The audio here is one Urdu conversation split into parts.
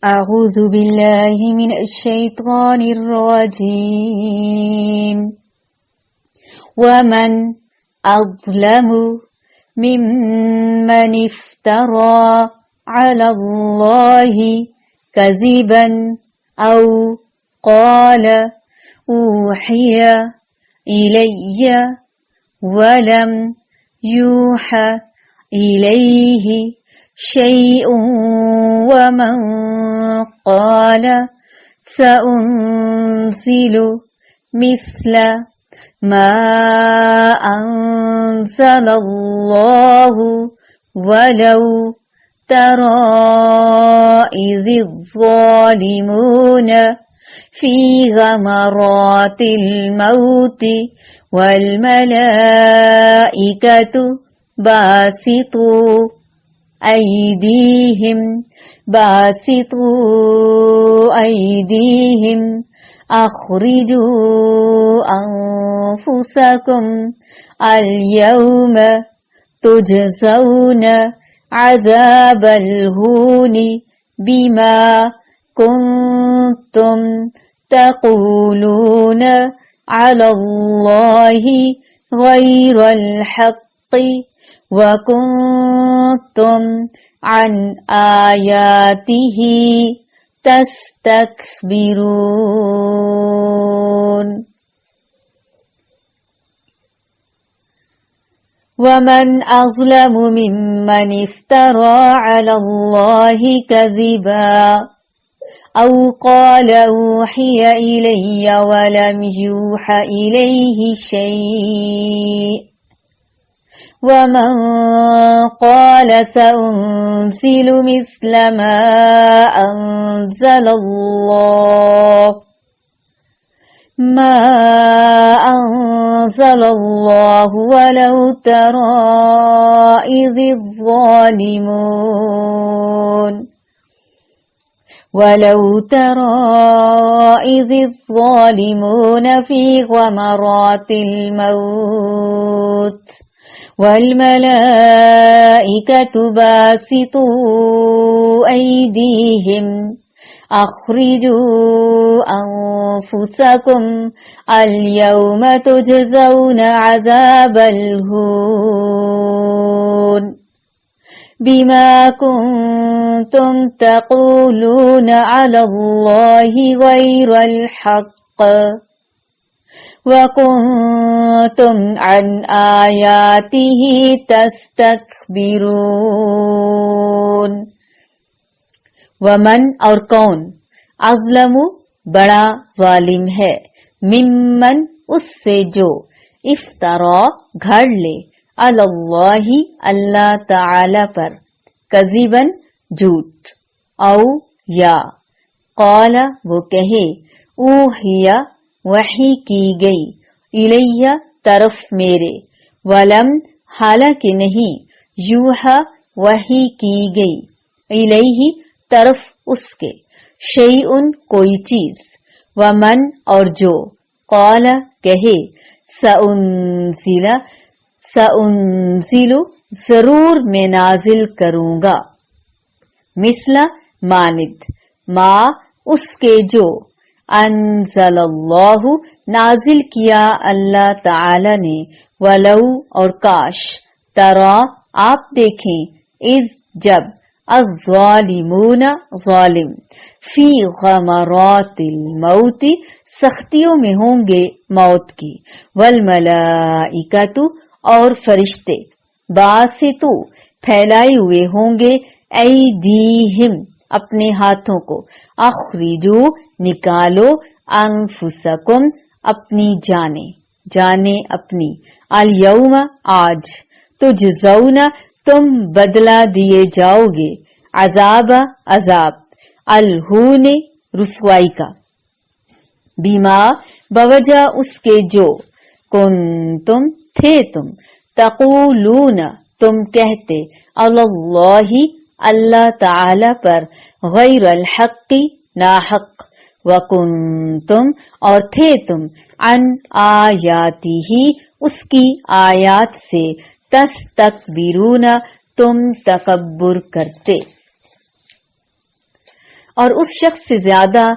أعوذ بالله من الشيطان الرجيم ومن أظلم ممن افترى على الله كذبا أو قال أوحي إلي ولم يوحى إليه شيء ومن قال سأنزل مثل ما أنزل الله ولو ترى إذ الظالمون في غمرات الموت والملائكة باسطوا أيديهم أخرجوا أنفسكم اليوم تجزون عذاب الهون بما كنتم تقولون على الله غير الحق وكنتم عن آياته تستكبرون ومن أظلم ممن افترى على الله كذبا أو قال أوحي إلي ولم يوحى إليه شيء ومن قال سأنزل مثل ما أنزل الله ولو ترى إذ الظالمون في غمرات الموت والملائكة باسطوا أيديهم أخرجوا أنفسكم اليوم تجزون عذاب الهون بما كنتم تقولون على الله غير الحق وَكُنْتُمْ عَنْ آيَاتِهِ تَسْتَكْبِرُونَ ومن اور کون اظلم بڑا ظالم ہے ممن اس سے جو افترا گھڑ لے علی اللہ اللہ تعالی پر کذباً جھوٹ او یا قال وہ کہے اوحیا وحی کی گئی الیہ طرف میرے ولم حالانکہ نہیں یوحا وحی کی گئی الیہ طرف اس کے شیئن کوئی چیز ومن اور جو قال کہے سأنزل ضرور میں نازل کروں گا مثل مانند ما اس کے جو انزل اللہ نازل کیا اللہ تعالی نے ولو اور کاش ترا آپ دیکھیں اذ جب الظالمون ظالم فی غمرات الموت سختیوں میں ہوں گے موت کی والملائکۃ اور فرشتے باسطو پھیلائے ہوئے ہوں گے ایدیہم اپنے ہاتھوں کو اخرجو نکالو انفسکم اپنی جانیں اپنی الیوم آج تجزون تم بدلہ دیے جاؤ گے عذاب الہون رسوائی کا بما بوجہ اس کے جو کنتم تھے تم تقولون تم کہتے اللہ اللہ تعالی پر غیر الحق ناحق وکنتم اور تھے تم عن آیاتہ اس کی آیات سے تستکبرون تم تکبر کرتے اور اس شخص سے زیادہ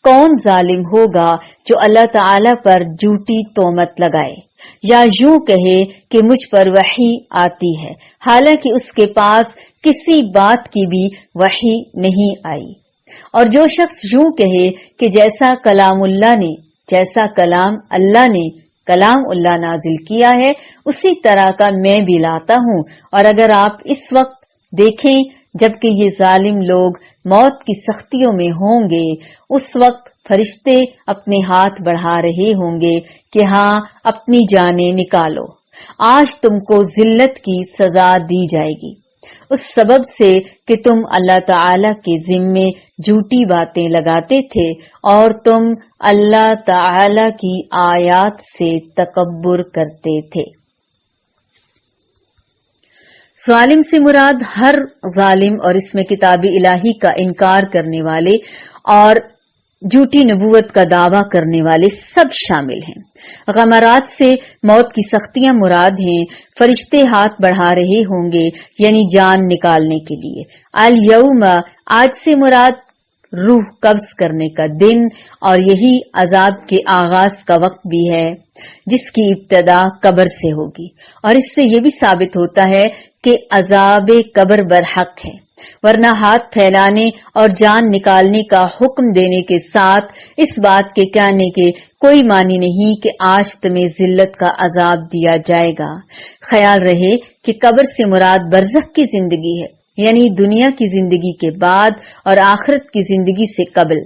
کون ظالم ہوگا جو اللہ تعالی پر جھوٹی تہمت لگائے یا یوں کہے کہ مجھ پر وحی آتی ہے حالانکہ اس کے پاس کسی بات کی بھی وحی نہیں آئی۔ اور جو شخص یوں کہے کہ جیسا کلام اللہ نے کلام اللہ نازل کیا ہے اسی طرح کا میں بھی لاتا ہوں، اور اگر آپ اس وقت دیکھیں جبکہ یہ ظالم لوگ موت کی سختیوں میں ہوں گے، اس وقت فرشتے اپنے ہاتھ بڑھا رہے ہوں گے کہ ہاں اپنی جانیں نکالو، آج تم کو ذلت کی سزا دی جائے گی اس سبب سے کہ تم اللہ تعالی کے ذمے جھوٹی باتیں لگاتے تھے اور تم اللہ تعالی کی آیات سے تکبر کرتے تھے۔ ظالم سے مراد ہر ظالم اور اس میں کتاب الہی کا انکار کرنے والے اور جھوٹی نبوت کا دعویٰ کرنے والے سب شامل ہیں۔ غمرات سے موت کی سختیاں مراد ہیں، فرشتے ہاتھ بڑھا رہے ہوں گے یعنی جان نکالنے کے لیے۔ الیوم آج سے مراد روح قبض کرنے کا دن، اور یہی عذاب کے آغاز کا وقت بھی ہے جس کی ابتدا قبر سے ہوگی، اور اس سے یہ بھی ثابت ہوتا ہے کہ عذاب قبر برحق ہے، ورنہ ہاتھ پھیلانے اور جان نکالنے کا حکم دینے کے ساتھ اس بات کے کہنے کے کوئی معنی نہیں کہ آج تمہیں ذلت کا عذاب دیا جائے گا۔ خیال رہے کہ قبر سے مراد برزخ کی زندگی ہے، یعنی دنیا کی زندگی کے بعد اور آخرت کی زندگی سے قبل۔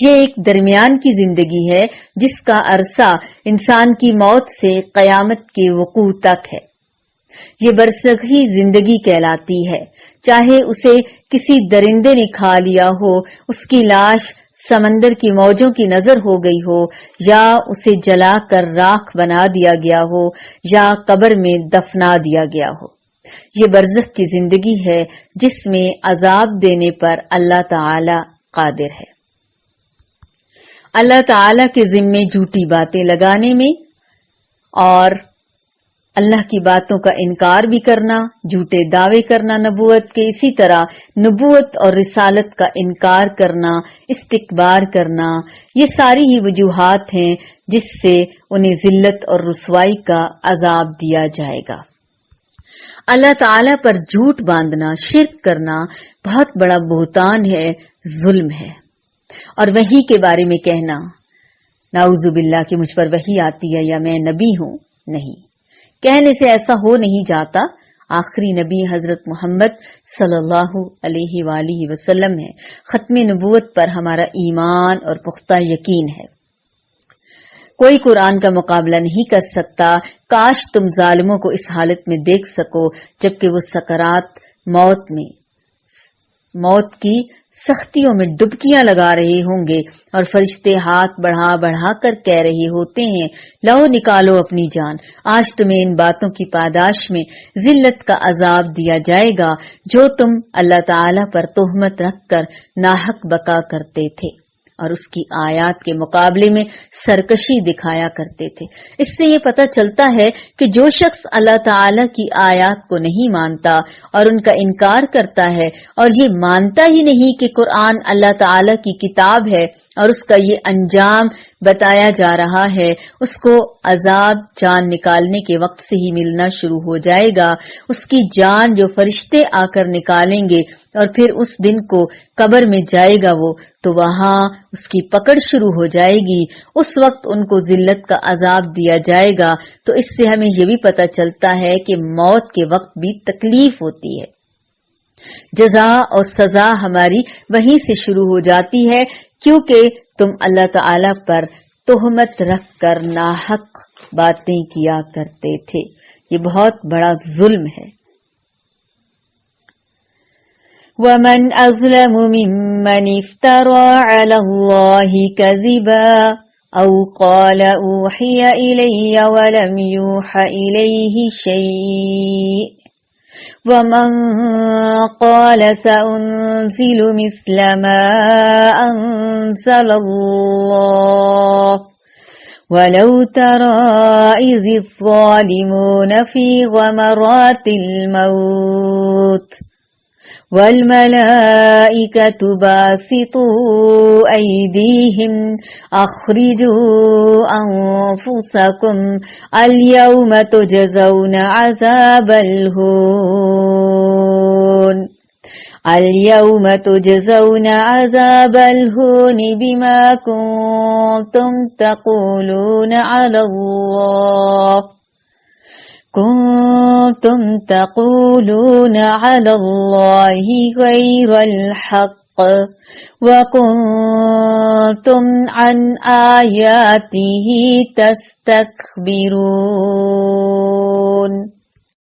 یہ ایک درمیان کی زندگی ہے جس کا عرصہ انسان کی موت سے قیامت کے وقوع تک ہے۔ یہ برزخی زندگی کہلاتی ہے، چاہے اسے کسی درندے نے کھا لیا ہو، اس کی لاش سمندر کی موجوں کی نظر ہو گئی ہو، یا اسے جلا کر راکھ بنا دیا گیا ہو، یا قبر میں دفنا دیا گیا ہو۔ یہ برزخ کی زندگی ہے جس میں عذاب دینے پر اللہ تعالی قادر ہے۔ اللہ تعالی کے ذمے جھوٹی باتیں لگانے میں اور اللہ کی باتوں کا انکار بھی کرنا، جھوٹے دعوے کرنا نبوت کے، اسی طرح نبوت اور رسالت کا انکار کرنا، استکبار کرنا، یہ ساری ہی وجوہات ہیں جس سے انہیں ذلت اور رسوائی کا عذاب دیا جائے گا۔ اللہ تعالی پر جھوٹ باندھنا، شرک کرنا بہت بڑا بہتان ہے، ظلم ہے۔ اور وحی کے بارے میں کہنا، نعوذ باللہ کہ مجھ پر وحی آتی ہے یا میں نبی ہوں، نہیں، کہنے سے ایسا ہو نہیں جاتا۔ آخری نبی حضرت محمد صلی اللہ علیہ وآلہ وسلم ہے۔ ختم نبوت پر ہمارا ایمان اور پختہ یقین ہے۔ کوئی قرآن کا مقابلہ نہیں کر سکتا۔ کاش تم ظالموں کو اس حالت میں دیکھ سکو جبکہ وہ سکرات موت کی سختیوں میں ڈبکیاں لگا رہے ہوں گے اور فرشتے ہاتھ بڑھا بڑھا کر کہہ رہے ہوتے ہیں، لو نکالو اپنی جان، آج تمہیں ان باتوں کی پاداش میں ذلت کا عذاب دیا جائے گا جو تم اللہ تعالی پر تہمت رکھ کر ناحق بقا کرتے تھے اور اس کی آیات کے مقابلے میں سرکشی دکھایا کرتے تھے۔ اس سے یہ پتہ چلتا ہے کہ جو شخص اللہ تعالی کی آیات کو نہیں مانتا اور ان کا انکار کرتا ہے اور یہ مانتا ہی نہیں کہ قرآن اللہ تعالی کی کتاب ہے اور اس کا یہ انجام بتایا جا رہا ہے، اس کو عذاب جان نکالنے کے وقت سے ہی ملنا شروع ہو جائے گا۔ اس کی جان جو فرشتے آ کر نکالیں گے اور پھر اس دن کو قبر میں جائے گا وہ، تو وہاں اس کی پکڑ شروع ہو جائے گی، اس وقت ان کو ذلت کا عذاب دیا جائے گا۔ تو اس سے ہمیں یہ بھی پتہ چلتا ہے کہ موت کے وقت بھی تکلیف ہوتی ہے۔ جزا اور سزا ہماری وہیں سے شروع ہو جاتی ہے کیونکہ تم اللہ تعالی پر تہمت رکھ کر ناحق باتیں کیا کرتے تھے۔ یہ بہت بڑا ظلم ہے۔ وَمَنْ أَظْلَمُ مِمَّنِ افْتَرَى عَلَى اللَّهِ كَذِبًا أَوْ قَالَ أُوحِيَ إِلَيَّ وَلَمْ يُوحَ إِلَيْهِ شَيْءٌ وَمَنْ قَالَ سَأُنْزِلُ مِثْلَ مَا أَنْزَلَ اللَّهُ وَلَوْ تَرَى إِذِ الظَّالِمُونَ فِي غَمَرَاتِ الْمَوْتِ والملائكة باسطوا أيديهم أخرجوا أنفسكم اليوم تجزون عذاب الهون بما كنتم تقولون على الله غير الحق وكنتم عن آياته تستكبرون.